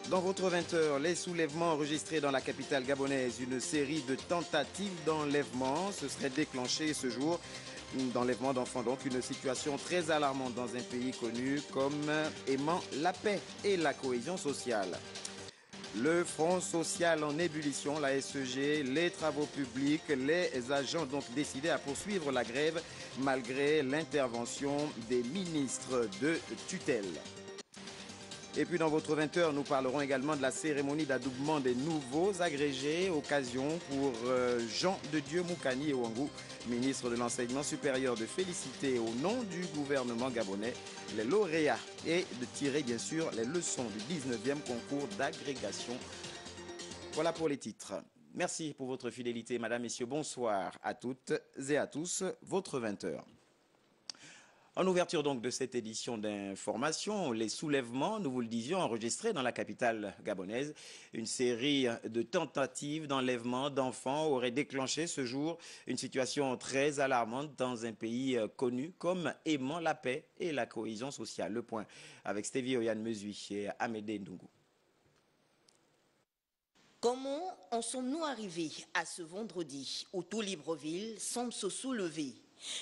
Dans votre 20h, les soulèvements enregistrés dans la capitale gabonaise, une série de tentatives d'enlèvement se serait déclenchée ce jour. D'enlèvement d'enfants, donc une situation très alarmante dans un pays connu comme aimant la paix et la cohésion sociale. Le Front social en ébullition, la SEG, les travaux publics, les agents donc décidés à poursuivre la grève malgré l'intervention des ministres de tutelle. Et puis dans votre 20h, nous parlerons également de la cérémonie d'adoubement des nouveaux agrégés, occasion pour Jean de Dieu Moukani Ewangou, ministre de l'Enseignement supérieur, de féliciter au nom du gouvernement gabonais les lauréats et de tirer bien sûr les leçons du 19e concours d'agrégation. Voilà pour les titres. Merci pour votre fidélité, mesdames, messieurs. Bonsoir à toutes et à tous. Votre 20h. En ouverture donc de cette édition d'information, les soulèvements, nous vous le disions, enregistrés dans la capitale gabonaise. Une série de tentatives d'enlèvement d'enfants aurait déclenché ce jour une situation très alarmante dans un pays connu comme aimant la paix et la cohésion sociale. Le point avec Stevie Oyan Mesui et Amédée Ndungu. Comment en sommes-nous arrivés à ce vendredi où tout Libreville semble se soulever?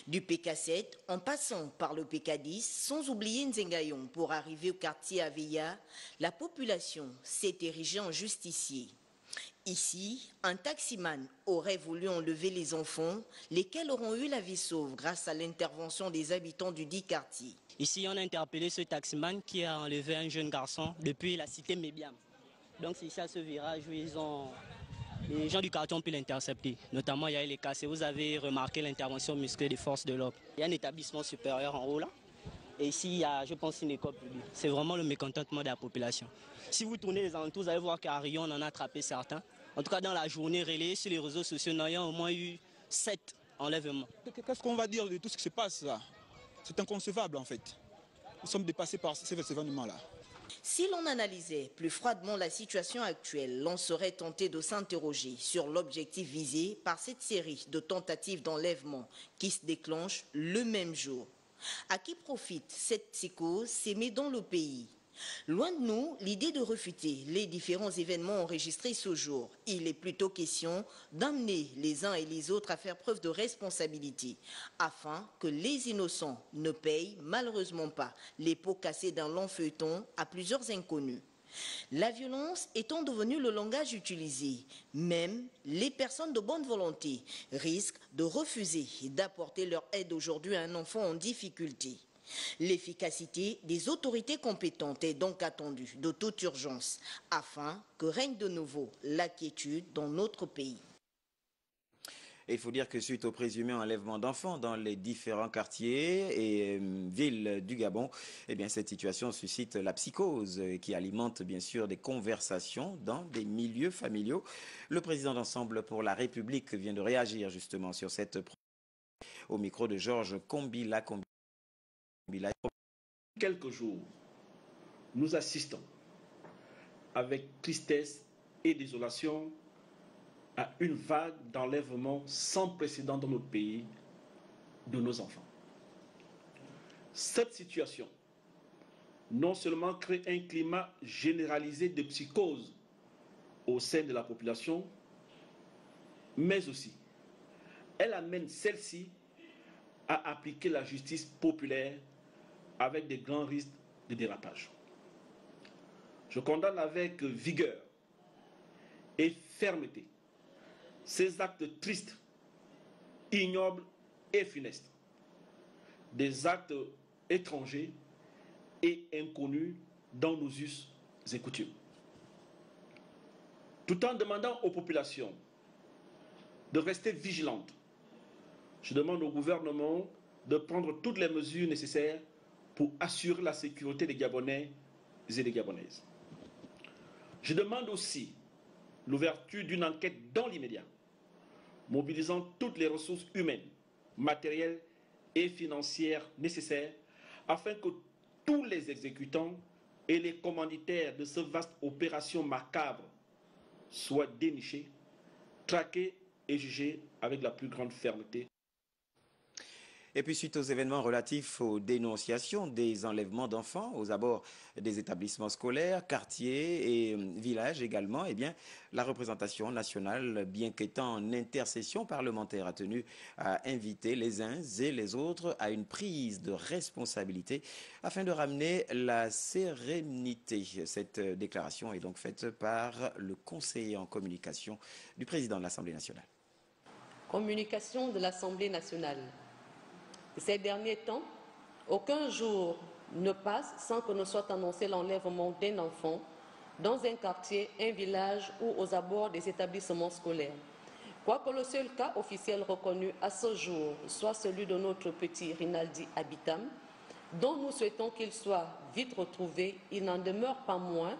Du PK7 en passant par le PK10, sans oublier Nzengayon pour arriver au quartier Aveya, la population s'est érigée en justicier. Ici, un taximan aurait voulu enlever les enfants, lesquels auront eu la vie sauve grâce à l'intervention des habitants du dit quartier. Ici, on a interpellé ce taximan qui a enlevé un jeune garçon depuis la cité Mébiam. Donc c'est ici à ce virage où les gens du quartier ont pu l'intercepter. Notamment, il y a eu les cassés. Vous avez remarqué l'intervention musclée des forces de l'ordre. Il y a un établissement supérieur en haut là. Et ici, il y a, je pense, une école publique. C'est vraiment le mécontentement de la population. Si vous tournez les alentours, vous allez voir qu'à Rion, on en a attrapé certains. En tout cas, dans la journée relayée sur les réseaux sociaux, il y a au moins eu 7 enlèvements. Qu'est-ce qu'on va dire de tout ce qui se passe là? C'est inconcevable en fait. Nous sommes dépassés par ces événements-là. Si l'on analysait plus froidement la situation actuelle, l'on serait tenté de s'interroger sur l'objectif visé par cette série de tentatives d'enlèvement qui se déclenchent le même jour. À qui profite cette psychose sémée dans le pays? Loin de nous, l'idée de refuter les différents événements enregistrés ce jour. Il est plutôt question d'amener les uns et les autres à faire preuve de responsabilité afin que les innocents ne payent malheureusement pas les pots cassés d'un long feuilleton à plusieurs inconnus. La violence étant devenue le langage utilisé, même les personnes de bonne volonté risquent de refuser d'apporter leur aide aujourd'hui à un enfant en difficulté. L'efficacité des autorités compétentes est donc attendue de toute urgence afin que règne de nouveau la quiétude dans notre pays. Et il faut dire que suite au présumé enlèvement d'enfants dans les différents quartiers et villes du Gabon, eh bien, cette situation suscite la psychose qui alimente bien sûr des conversations dans des milieux familiaux. Le président d'Ensemble pour la République vient de réagir justement sur cette au micro de Georges Kombila. Quelques jours, nous assistons avec tristesse et désolation à une vague d'enlèvement sans précédent dans notre pays de nos enfants. Cette situation non seulement crée un climat généralisé de psychose au sein de la population, mais aussi elle amène celle-ci à appliquer la justice populaire avec des grands risques de dérapage. Je condamne avec vigueur et fermeté ces actes tristes, ignobles et funestes, des actes étrangers et inconnus dans nos us et coutumes. Tout en demandant aux populations de rester vigilantes, je demande au gouvernement de prendre toutes les mesures nécessaires pour assurer la sécurité des Gabonais et des Gabonaises. Je demande aussi l'ouverture d'une enquête dans l'immédiat, mobilisant toutes les ressources humaines, matérielles et financières nécessaires afin que tous les exécutants et les commanditaires de cette vaste opération macabre soient dénichés, traqués et jugés avec la plus grande fermeté. Et puis suite aux événements relatifs aux dénonciations des enlèvements d'enfants aux abords des établissements scolaires, quartiers et villages également, eh bien, la représentation nationale, bien qu'étant en intercession parlementaire, a tenu à inviter les uns et les autres à une prise de responsabilité afin de ramener la sérénité. Cette déclaration est donc faite par le conseiller en communication du président de l'Assemblée nationale. Communication de l'Assemblée nationale. Ces derniers temps, aucun jour ne passe sans que ne soit annoncé l'enlèvement d'un enfant dans un quartier, un village ou aux abords des établissements scolaires. Quoique le seul cas officiel reconnu à ce jour soit celui de notre petit Rinaldi Abitam, dont nous souhaitons qu'il soit vite retrouvé, il n'en demeure pas moins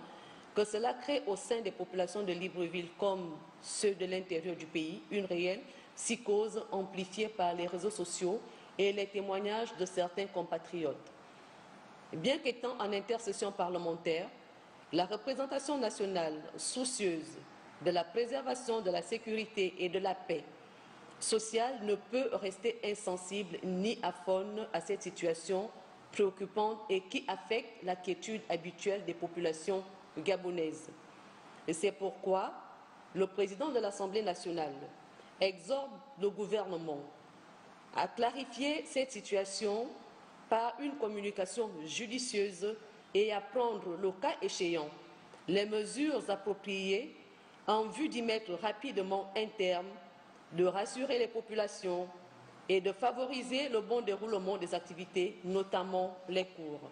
que cela crée au sein des populations de Libreville comme ceux de l'intérieur du pays une réelle psychose amplifiée par les réseaux sociaux et les témoignages de certains compatriotes. Bien qu'étant en intercession parlementaire, la représentation nationale soucieuse de la préservation de la sécurité et de la paix sociale ne peut rester insensible ni aphone à cette situation préoccupante et qui affecte la quiétude habituelle des populations gabonaises. Et c'est pourquoi le président de l'Assemblée nationale exhorte le gouvernement à clarifier cette situation par une communication judicieuse et à prendre, le cas échéant, les mesures appropriées en vue d'y mettre rapidement un terme, de rassurer les populations et de favoriser le bon déroulement des activités, notamment les cours.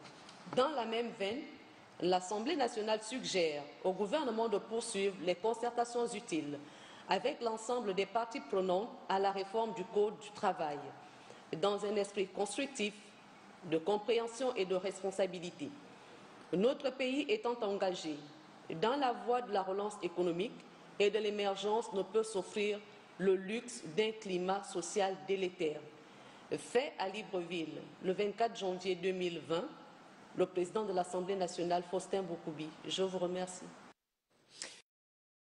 Dans la même veine, l'Assemblée nationale suggère au gouvernement de poursuivre les concertations utiles avec l'ensemble des parties prenantes à la réforme du Code du travail, dans un esprit constructif, de compréhension et de responsabilité. Notre pays étant engagé dans la voie de la relance économique et de l'émergence ne peut s'offrir le luxe d'un climat social délétère. Fait à Libreville le 24 janvier 2020, le président de l'Assemblée nationale, Faustin Boukoubi. Je vous remercie.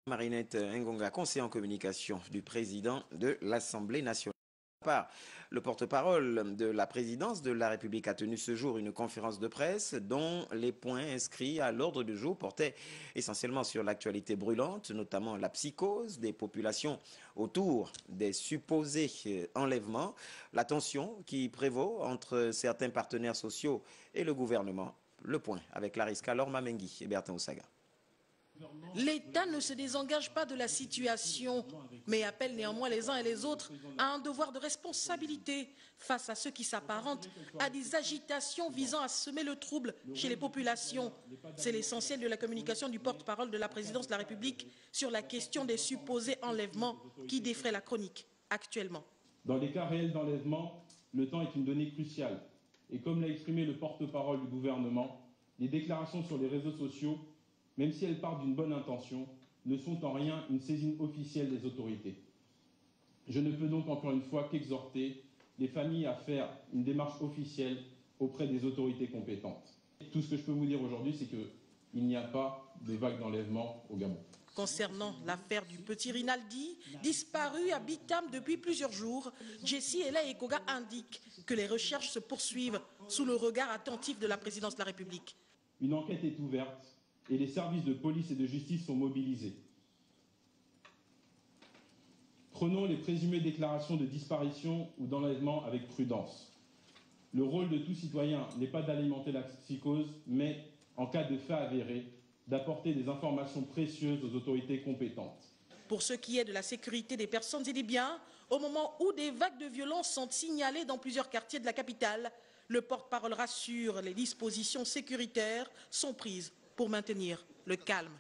Marinette Ngonga, conseiller en communication du président de l'Assemblée nationale. Par le porte-parole de la présidence de la République a tenu ce jour une conférence de presse dont les points inscrits à l'ordre du jour portaient essentiellement sur l'actualité brûlante, notamment la psychose des populations autour des supposés enlèvements, la tension qui prévaut entre certains partenaires sociaux et le gouvernement. Le point avec Lariska Lorma Mengi et Bertin Osaga. L'État ne se désengage pas de la situation, mais appelle néanmoins les uns et les autres à un devoir de responsabilité face à ceux qui s'apparentent à des agitations visant à semer le trouble chez les populations. C'est l'essentiel de la communication du porte-parole de la présidence de la République sur la question des supposés enlèvements qui défraient la chronique actuellement. Dans les cas réels d'enlèvement, le temps est une donnée cruciale. Et comme l'a exprimé le porte-parole du gouvernement, les déclarations sur les réseaux sociaux, même si elles partent d'une bonne intention, ne sont en rien une saisine officielle des autorités. Je ne peux donc encore une fois qu'exhorter les familles à faire une démarche officielle auprès des autorités compétentes. Tout ce que je peux vous dire aujourd'hui, c'est qu'il n'y a pas de vague d'enlèvement au Gabon. Concernant l'affaire du petit Rinaldi, disparu à Bitam depuis plusieurs jours, Jessie Ella Ekoga indique que les recherches se poursuivent sous le regard attentif de la présidence de la République. Une enquête est ouverte et les services de police et de justice sont mobilisés. Prenons les présumées déclarations de disparition ou d'enlèvement avec prudence. Le rôle de tout citoyen n'est pas d'alimenter la psychose, mais, en cas de fait avéré, d'apporter des informations précieuses aux autorités compétentes. Pour ce qui est de la sécurité des personnes et des biens, au moment où des vagues de violence sont signalées dans plusieurs quartiers de la capitale, le porte-parole rassure, les dispositions sécuritaires sont prises pour maintenir le calme.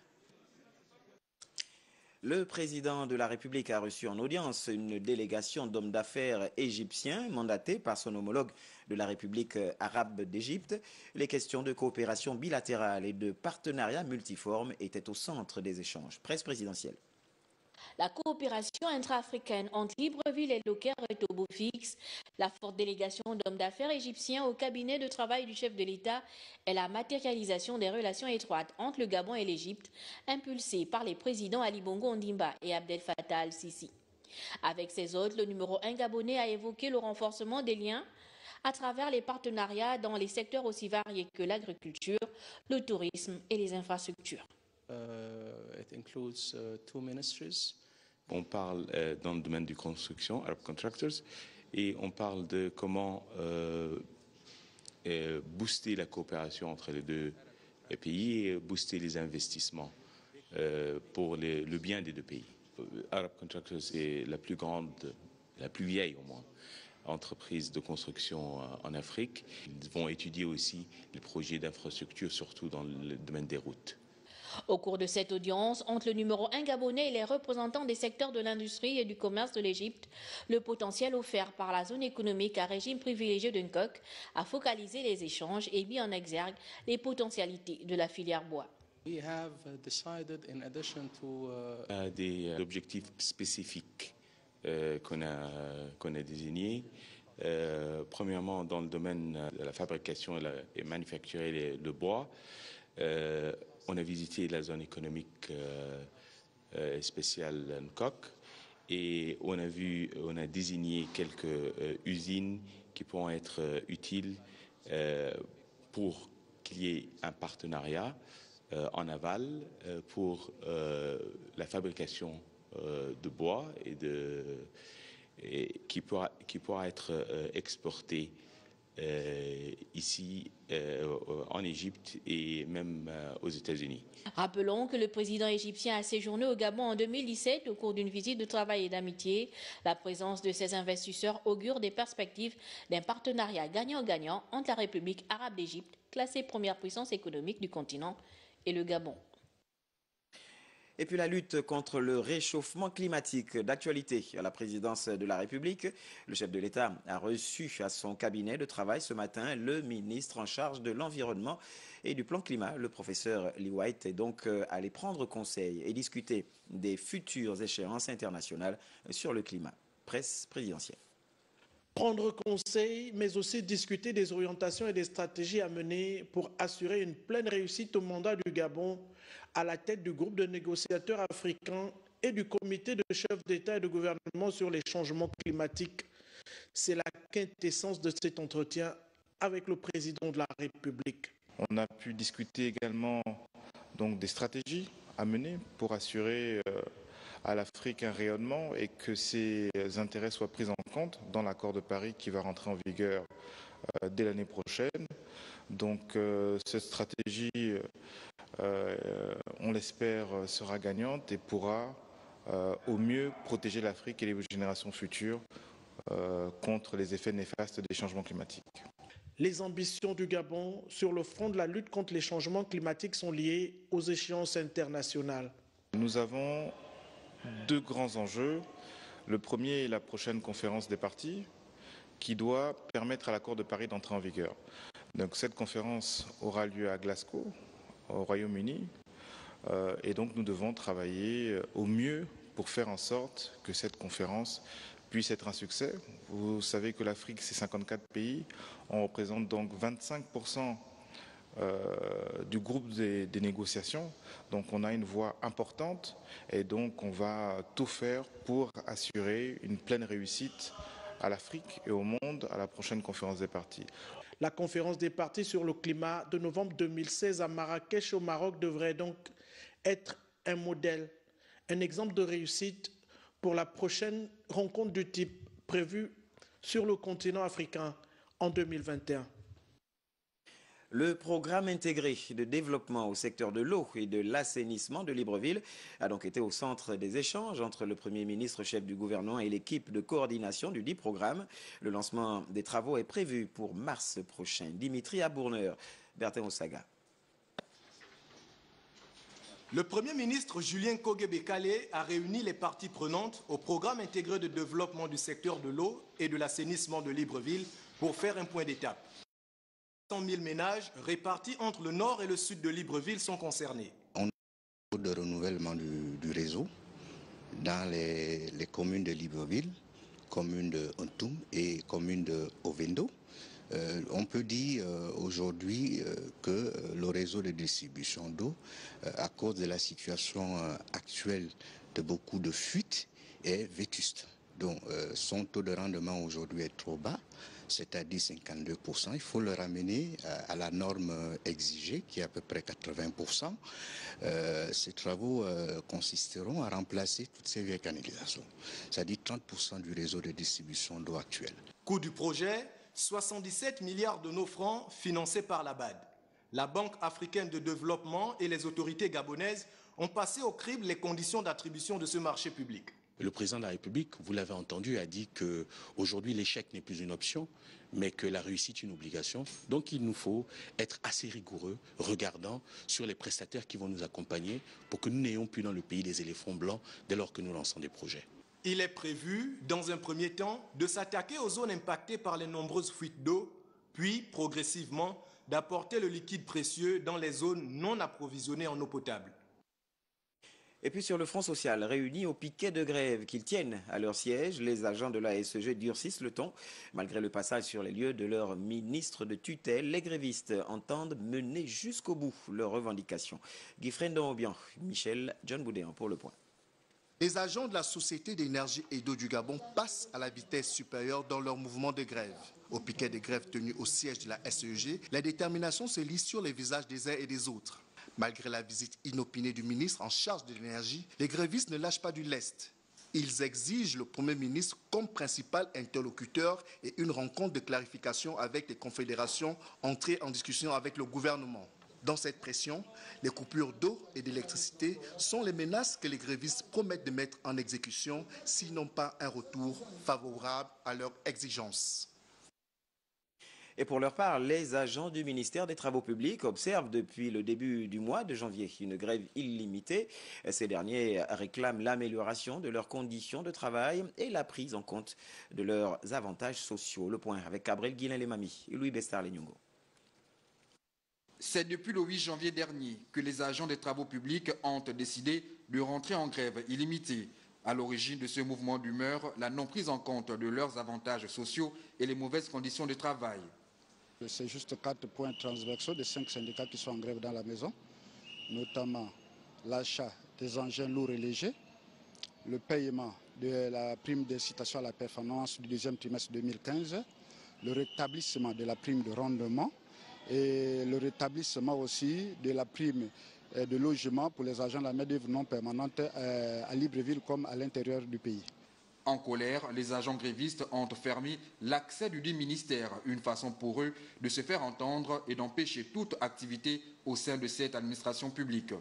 Le président de la République a reçu en audience une délégation d'hommes d'affaires égyptiens mandatés par son homologue de la République arabe d'Égypte. Les questions de coopération bilatérale et de partenariat multiforme étaient au centre des échanges. Presse présidentielle. La coopération intra-africaine entre Libreville et le Caire est au beau fixe. La forte délégation d'hommes d'affaires égyptiens au cabinet de travail du chef de l'État est la matérialisation des relations étroites entre le Gabon et l'Égypte, impulsée par les présidents Ali Bongo Ondimba et Abdel Fattah al-Sisi. Avec ses hôtes, le numéro 1 gabonais a évoqué le renforcement des liens à travers les partenariats dans les secteurs aussi variés que l'agriculture, le tourisme et les infrastructures. On parle dans le domaine du construction, Arab Contractors, et on parle de comment booster la coopération entre les deux pays et booster les investissements pour le bien des deux pays. Arab Contractors est la plus grande, la plus vieille au moins, entreprise de construction en Afrique. Ils vont étudier aussi les projets d'infrastructure, surtout dans le domaine des routes. Au cours de cette audience, entre le numéro 1 gabonais et les représentants des secteurs de l'industrie et du commerce de l'Égypte, le potentiel offert par la zone économique à régime privilégié d'UNCOC a focalisé les échanges et mis en exergue les potentialités de la filière bois. Des objectifs spécifiques qu'on a désignés. Premièrement, dans le domaine de la fabrication et manufacturer le bois, on a visité la zone économique spéciale NCOC et on a désigné quelques usines qui pourront être utiles pour qu'il y ait un partenariat en aval pour la fabrication de bois qui pourra être exporté ici en Égypte et même aux États-Unis. Rappelons que le président égyptien a séjourné au Gabon en 2017 au cours d'une visite de travail et d'amitié. La présence de ces investisseurs augure des perspectives d'un partenariat gagnant-gagnant entre la République arabe d'Égypte, classée première puissance économique du continent, et le Gabon. Et puis la lutte contre le réchauffement climatique d'actualité à la présidence de la République. Le chef de l'État a reçu à son cabinet de travail ce matin le ministre en charge de l'environnement et du plan climat, le professeur Lee White, est donc allé prendre conseil et discuter des futures échéances internationales sur le climat. Presse présidentielle. Prendre conseil, mais aussi discuter des orientations et des stratégies à mener pour assurer une pleine réussite au mandat du Gabon à la tête du groupe de négociateurs africains et du comité de chefs d'État et de gouvernement sur les changements climatiques. C'est la quintessence de cet entretien avec le président de la République. On a pu discuter également donc, des stratégies à mener pour assurer à l'Afrique un rayonnement et que ses intérêts soient pris en compte dans l'accord de Paris qui va rentrer en vigueur dès l'année prochaine. Donc cette stratégie, on l'espère, sera gagnante et pourra au mieux protéger l'Afrique et les générations futures contre les effets néfastes des changements climatiques. Les ambitions du Gabon sur le front de la lutte contre les changements climatiques sont liées aux échéances internationales. Nous avons deux grands enjeux. Le premier est la prochaine conférence des parties qui doit permettre à l'accord de Paris d'entrer en vigueur. Donc cette conférence aura lieu à Glasgow, au Royaume-Uni, et donc nous devons travailler au mieux pour faire en sorte que cette conférence puisse être un succès. Vous savez que l'Afrique, c'est 54 pays, on représente donc 25% du groupe des négociations, donc on a une voix importante et donc on va tout faire pour assurer une pleine réussite à l'Afrique et au monde à la prochaine conférence des parties. La conférence des parties sur le climat de novembre 2016 à Marrakech au Maroc devrait donc être un modèle, un exemple de réussite pour la prochaine rencontre du type prévue sur le continent africain en 2021. Le programme intégré de développement au secteur de l'eau et de l'assainissement de Libreville a donc été au centre des échanges entre le Premier ministre, chef du gouvernement, et l'équipe de coordination du dit programme. Le lancement des travaux est prévu pour mars prochain. Dimitri Abourneur, Bertin Osaga. Le Premier ministre Julien Kogue-Bekale a réuni les parties prenantes au programme intégré de développement du secteur de l'eau et de l'assainissement de Libreville pour faire un point d'étape. 100 000 ménages répartis entre le nord et le sud de Libreville sont concernés. On a de renouvellement du réseau dans les communes de Libreville, commune de Ontoum et commune de Ovendo. On peut dire aujourd'hui que le réseau de distribution d'eau, à cause de la situation actuelle de beaucoup de fuites, est vétuste. dont son taux de rendement aujourd'hui est trop bas, c'est-à-dire 52%. Il faut le ramener à la norme exigée, qui est à peu près 80%. Ces travaux consisteront à remplacer toutes ces vieilles canalisations, c'est-à-dire 30% du réseau de distribution d'eau actuel. Coût du projet, 77 milliards de nos francs financés par la BAD. La Banque africaine de développement et les autorités gabonaises ont passé au crible les conditions d'attribution de ce marché public. Le président de la République, vous l'avez entendu, a dit qu'aujourd'hui l'échec n'est plus une option, mais que la réussite est une obligation. Donc il nous faut être assez rigoureux, regardant sur les prestataires qui vont nous accompagner pour que nous n'ayons plus dans le pays des éléphants blancs dès lors que nous lançons des projets. Il est prévu, dans un premier temps, de s'attaquer aux zones impactées par les nombreuses fuites d'eau, puis, progressivement, d'apporter le liquide précieux dans les zones non approvisionnées en eau potable. Et puis sur le front social, réunis au piquet de grève qu'ils tiennent à leur siège, les agents de la SEG durcissent le ton. Malgré le passage sur les lieux de leur ministre de tutelle, les grévistes entendent mener jusqu'au bout leurs revendications. Guy Frendon-Obian, Michel John Boudéan pour le point. Les agents de la Société d'énergie et d'eau du Gabon passent à la vitesse supérieure dans leur mouvement de grève. Au piquet de grève tenu au siège de la SEG, la détermination se lit sur les visages des uns et des autres. Malgré la visite inopinée du ministre en charge de l'énergie, les grévistes ne lâchent pas du lest. Ils exigent le Premier ministre comme principal interlocuteur et une rencontre de clarification avec les confédérations entrées en discussion avec le gouvernement. Dans cette pression, les coupures d'eau et d'électricité sont les menaces que les grévistes promettent de mettre en exécution s'ils n'ont pas un retour favorable à leurs exigences. Et pour leur part, les agents du ministère des Travaux publics observent depuis le début du mois de janvier une grève illimitée. Ces derniers réclament l'amélioration de leurs conditions de travail et la prise en compte de leurs avantages sociaux. Le point avec Gabriel Guilain-Lemami et Louis Bestar-Lenyongo. C'est depuis le 8 janvier dernier que les agents des travaux publics ont décidé de rentrer en grève illimitée. À l'origine de ce mouvement d'humeur, la non prise en compte de leurs avantages sociaux et les mauvaises conditions de travail. C'est juste 4 points transversaux de 5 syndicats qui sont en grève dans la maison, notamment l'achat des engins lourds et légers, le paiement de la prime d'incitation à la performance du deuxième trimestre 2015, le rétablissement de la prime de rendement et le rétablissement aussi de la prime de logement pour les agents de la main-d'œuvre non permanente à Libreville comme à l'intérieur du pays. En colère, les agents grévistes ont fermé l'accès du dit ministère, une façon pour eux de se faire entendre et d'empêcher toute activité au sein de cette administration publique.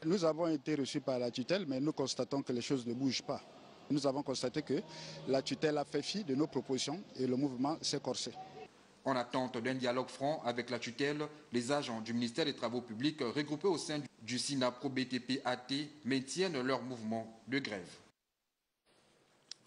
Nous avons été reçus par la tutelle, mais nous constatons que les choses ne bougent pas. Nous avons constaté que la tutelle a fait fi de nos propositions et le mouvement s'est corsé. En attente d'un dialogue franc avec la tutelle, les agents du ministère des Travaux publics regroupés au sein du SINAPRO BTP-AT maintiennent leur mouvement de grève.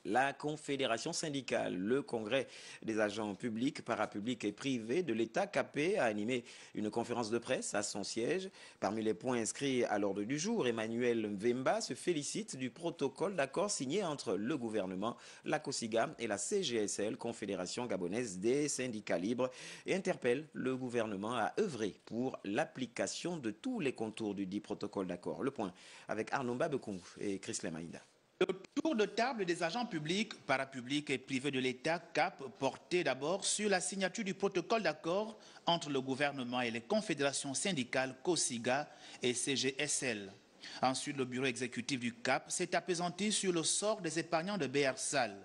La Confédération syndicale, le Congrès des agents publics, parapublics et privés de l'État CAP a animé une conférence de presse à son siège. Parmi les points inscrits à l'ordre du jour, Emmanuel Mvemba se félicite du protocole d'accord signé entre le gouvernement, la COSIGA et la CGSL, Confédération gabonaise des syndicats libres, et interpelle le gouvernement à œuvrer pour l'application de tous les contours du dit protocole d'accord. Le point avec Arnaud Babekoum et Chris Lemaïda. Le tour de table des agents publics, parapublics et privés de l'État CAP portait d'abord sur la signature du protocole d'accord entre le gouvernement et les confédérations syndicales COSIGA et CGSL. Ensuite, le bureau exécutif du CAP s'est appesanti sur le sort des épargnants de BR-SAL.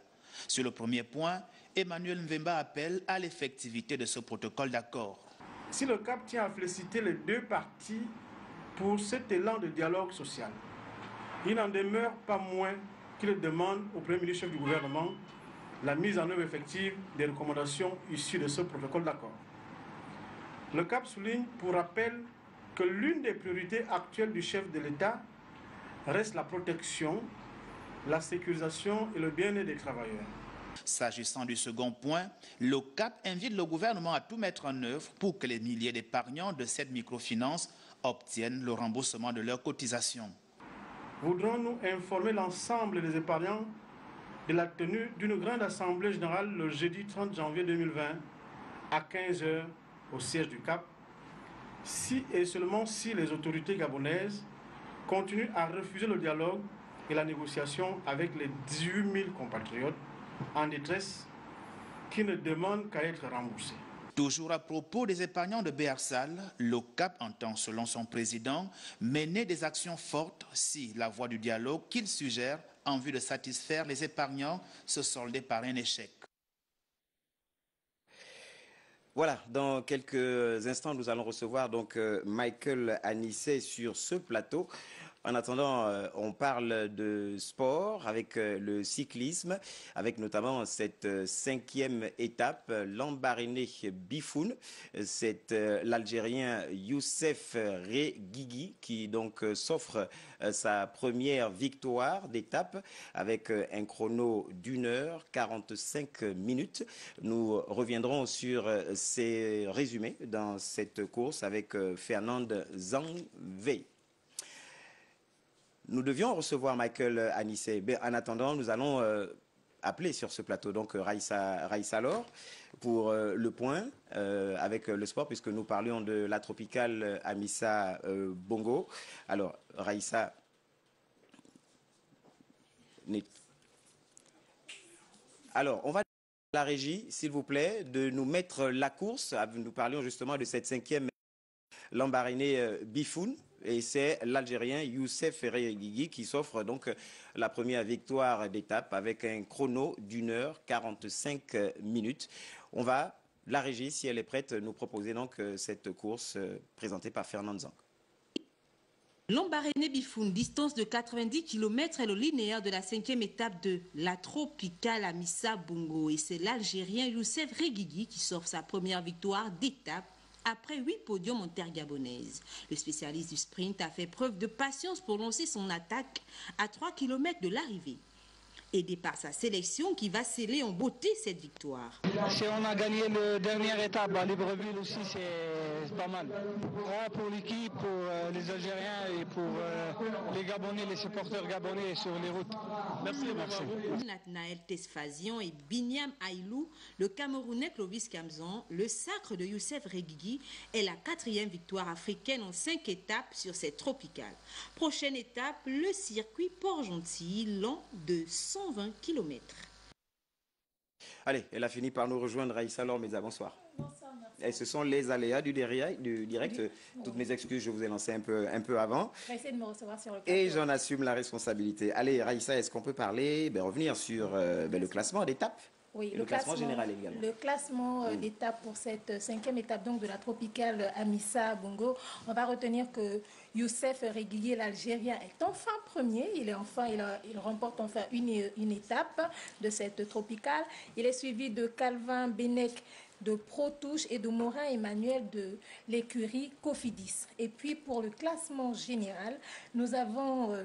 Sur le premier point, Emmanuel Mvemba appelle à l'effectivité de ce protocole d'accord. Si le CAP tient à féliciter les deux parties pour cet élan de dialogue social, il n'en demeure pas moins qu'il demande au Premier ministre chef du gouvernement la mise en œuvre effective des recommandations issues de ce protocole d'accord. Le CAP souligne pour rappel que l'une des priorités actuelles du chef de l'État reste la protection, la sécurisation et le bien-être des travailleurs. S'agissant du second point, le CAP invite le gouvernement à tout mettre en œuvre pour que les milliers d'épargnants de cette microfinance obtiennent le remboursement de leurs cotisations. Voudrons-nous informer l'ensemble des épargnants de la tenue d'une grande assemblée générale le jeudi 30 janvier 2020 à 15 h au siège du CAP, si et seulement si les autorités gabonaises continuent à refuser le dialogue et la négociation avec les 18 000 compatriotes en détresse qui ne demandent qu'à être remboursés. Toujours à propos des épargnants de Béarsal, le CAP entend, selon son président, mener des actions fortes si la voie du dialogue qu'il suggère en vue de satisfaire les épargnants se soldait par un échec. Voilà, dans quelques instants, nous allons recevoir donc Michael Anissé sur ce plateau. En attendant, on parle de sport avec le cyclisme, avec notamment cette 5e étape, Lambaréné Bifoun. C'est l'Algérien Youssef Reguigui qui donc s'offre sa première victoire d'étape avec un chrono d'1h45 minutes. Nous reviendrons sur ces résumés dans cette course avec Fernand Zangvé. Nous devions recevoir Michael Anissé. En attendant, nous allons appeler sur ce plateau donc Raïssa Lor pour le point avec le sport, puisque nous parlions de la tropicale Amissa Bongo. Alors, Raïssa, on va la régie, s'il vous plaît, de nous mettre la course. Nous parlions justement de cette 5e Lambaréné Bifoun. Et c'est l'Algérien Youssef Reguigui qui s'offre donc la première victoire d'étape avec un chrono d'1h45 minutes. On va, la régie, si elle est prête, nous proposer donc cette course présentée par Fernand Zang. Lambaréné Bifoun, distance de 90 km, est le linéaire de la 5e étape de la tropicale Amissa Bongo. Et c'est l'Algérien Youssef Reguigui qui s'offre sa première victoire d'étape après 8 podiums en terre gabonaise. Le spécialiste du sprint a fait preuve de patience pour lancer son attaque à 3 km de l'arrivée. Aidé par sa sélection qui va sceller en beauté cette victoire. Si on a gagné la dernière étape à Libreville aussi, c'est pas mal. Pour l'équipe, pour les Algériens et pour les Gabonais, les supporters gabonais sur les routes. Merci. Nathanaël Tesfazian et Binyam Aïlou, le Camerounais Clovis Kamzan, le sacre de Youssef Reguigui est la 4e victoire africaine en 5 étapes sur cette tropicale. Prochaine étape, le circuit Port-Gentil, long de 120 km. Allez, elle a fini par nous rejoindre, Raïssa Lor, Meza, bonsoir. Bonsoir, merci. Et ce sont les aléas du direct. Oui. Toutes mes excuses, je vous ai lancé un peu avant. Essayez de me recevoir sur le plateau. Et j'en assume la responsabilité. Allez, Raïssa, est-ce qu'on peut parler, revenir sur le classement d'étape? Oui, le classement général également. Le classement d'étape pour cette 5e étape donc de la tropicale Amissa Bongo. On va retenir que Youssef Reguigui, l'Algérien, est enfin premier. Il remporte enfin une étape de cette tropicale. Il est suivi de Calvin Benek de Protouche et de Morin Emmanuel de l'écurie Cofidis. Et puis pour le classement général, nous avons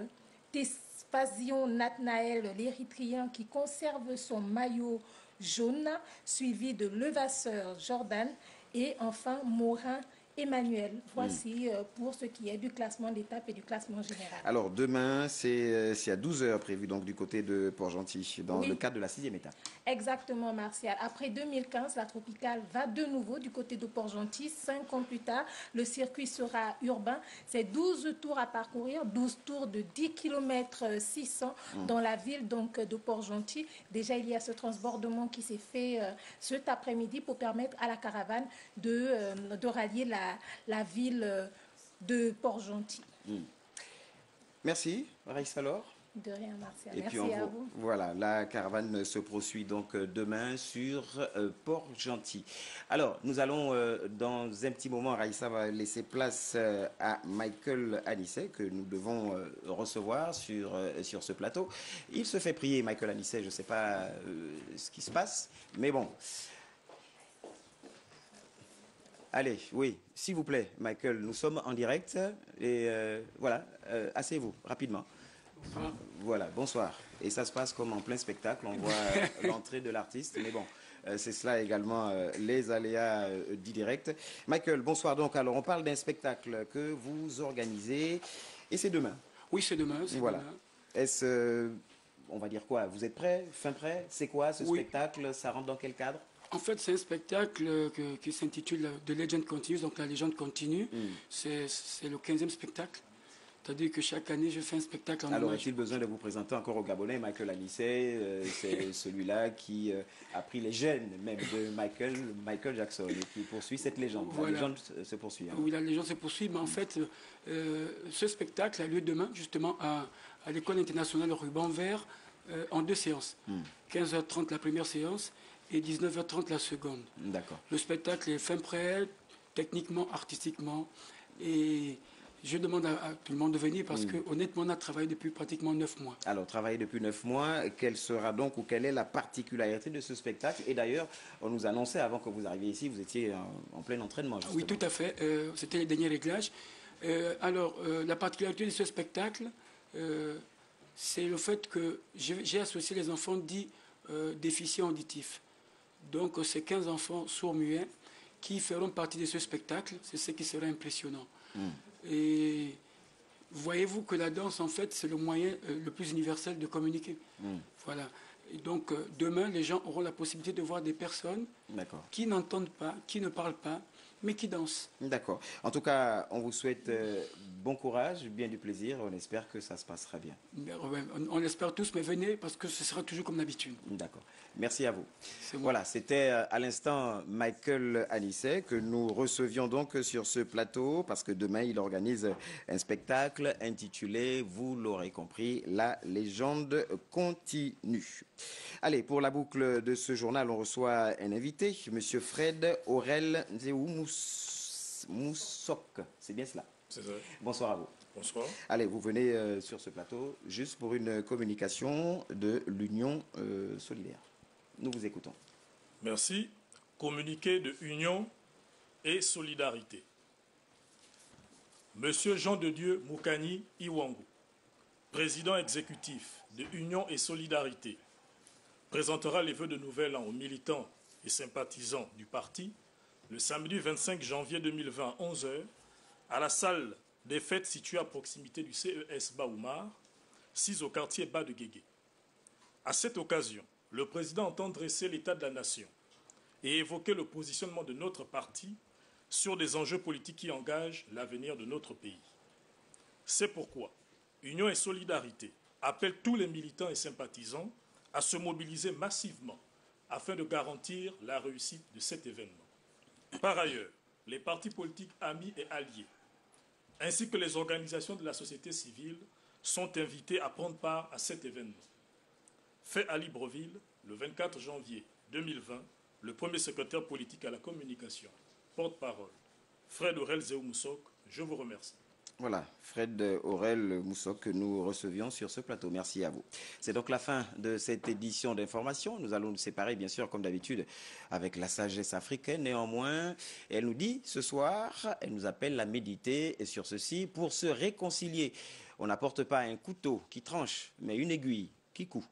Tesfazion Nathanaël, l'Érythréen, qui conserve son maillot jaune, suivi de Levasseur Jordan et enfin Morin Emmanuel. Voici pour ce qui est du classement d'étape et du classement général. Alors demain, c'est à 12h prévu donc du côté de Port-Gentil, dans le cadre de la 6e étape. Exactement, Martial. Après 2015, la tropicale va de nouveau du côté de Port-Gentil. 5 ans plus tard, le circuit sera urbain. C'est 12 tours à parcourir, 12 tours de 10 km 600 dans la ville donc, de Port-Gentil. Déjà, il y a ce transbordement qui s'est fait cet après-midi pour permettre à la caravane de rallier la ville de Port-Gentil. Merci, Raïssa Lor. De rien, Martial. Et merci puis à vous. Voilà, la caravane se poursuit donc demain sur Port-Gentil. Alors, nous allons dans un petit moment, Raïssa va laisser place à Michael Anissé, que nous devons recevoir sur ce plateau. Il se fait prier, Michael Anissé, je ne sais pas ce qui se passe, mais bon. Allez, oui, s'il vous plaît, Michael, nous sommes en direct et voilà, asseyez-vous rapidement. Bonsoir. Voilà, bonsoir. Et ça se passe comme en plein spectacle, on voit l'entrée de l'artiste, mais bon, c'est cela également les aléas du direct. Michael, bonsoir donc. Alors, on parle d'un spectacle que vous organisez et c'est demain. Oui, c'est demain. Voilà. Est-ce, on va dire quoi? Vous êtes prêts? Fin prêt? C'est quoi ce spectacle? Ça rentre dans quel cadre? En fait, c'est un spectacle qui s'intitule The Legend Continues, donc la légende continue. C'est le 15e spectacle. C'est-à-dire que chaque année, je fais un spectacle en Alors, hommage. est-il besoin de vous présenter encore au Gabonais Michael Anissé, c'est celui-là qui a pris les gènes même de Michael Jackson et qui poursuit cette légende. Voilà. La légende se poursuit. Hein. Oui, la légende se poursuit, mais en fait, ce spectacle a lieu demain, justement, à l'École internationale Ruban Vert, en 2 séances. 15h30 la première séance et 19h30 la seconde. D'accord. Le spectacle est fin prêt, techniquement, artistiquement, et je demande à tout le monde de venir parce que honnêtement, on a travaillé depuis pratiquement 9 mois. Alors, travailler depuis 9 mois, quelle sera donc ou quelle est la particularité de ce spectacle? Et d'ailleurs, on nous annonçait avant que vous arriviez ici, vous étiez en plein entraînement. Justement. Oui, tout à fait. C'était les derniers réglages. La particularité de ce spectacle, c'est le fait que j'ai associé les enfants dits déficients auditifs. Donc, c'est 15 enfants sourds-muets qui feront partie de ce spectacle. C'est ce qui sera impressionnant. Et voyez-vous que la danse, en fait, c'est le moyen le plus universel de communiquer. Voilà. Et donc, demain, les gens auront la possibilité de voir des personnes qui n'entendent pas, qui ne parlent pas, mais qui dansent. D'accord. En tout cas, on vous souhaite bon courage, bien du plaisir. On espère que ça se passera bien. On l'espère tous, mais venez parce que ce sera toujours comme d'habitude. D'accord. Merci à vous. Voilà, c'était à l'instant Michael Anissé que nous recevions donc sur ce plateau parce que demain, il organise un spectacle intitulé, vous l'aurez compris, La légende continue. Allez, pour la boucle de ce journal, on reçoit un invité, M. Fred Aurel Mousok. C'est bien cela? C'est ça. Bonsoir à vous. Bonsoir. Allez, vous venez sur ce plateau juste pour une communication de l'Union solidaire. Nous vous écoutons. Merci. Communiqué de Union et Solidarité. Monsieur Jean de Dieu Moukani Iwangu, président exécutif de Union et Solidarité, présentera les vœux de nouvel an aux militants et sympathisants du parti le samedi 25 janvier 2020 à 11h à la salle des fêtes située à proximité du CES Baoumar, 6 au quartier Bas de Guégué. À cette occasion, le président entend dresser l'état de la nation et évoquer le positionnement de notre parti sur des enjeux politiques qui engagent l'avenir de notre pays. C'est pourquoi Union et Solidarité appellent tous les militants et sympathisants à se mobiliser massivement afin de garantir la réussite de cet événement. Par ailleurs, les partis politiques amis et alliés, ainsi que les organisations de la société civile, sont invités à prendre part à cet événement. Fait à Libreville, le 24 janvier 2020, le premier secrétaire politique à la communication, porte-parole, Fred Aurel Mousok, je vous remercie. Voilà, Fred Aurel Mousok que nous recevions sur ce plateau. Merci à vous. C'est donc la fin de cette édition d'information. Nous allons nous séparer, bien sûr, comme d'habitude, avec la sagesse africaine. Néanmoins, elle nous dit ce soir, elle nous appelle à méditer sur ceci pour se réconcilier. On n'apporte pas un couteau qui tranche, mais une aiguille qui coud.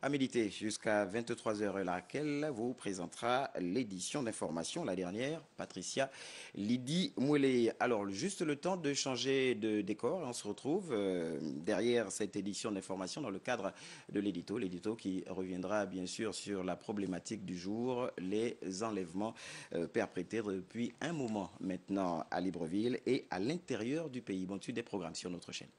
À méditer jusqu'à 23h, laquelle vous présentera l'édition d'information, la dernière, Patricia Lydie Mouelé. Alors, juste le temps de changer de décor. On se retrouve derrière cette édition d'information dans le cadre de l'édito qui reviendra bien sûr sur la problématique du jour, les enlèvements perpétrés depuis un moment maintenant à Libreville et à l'intérieur du pays. Bonne suite des programmes sur notre chaîne.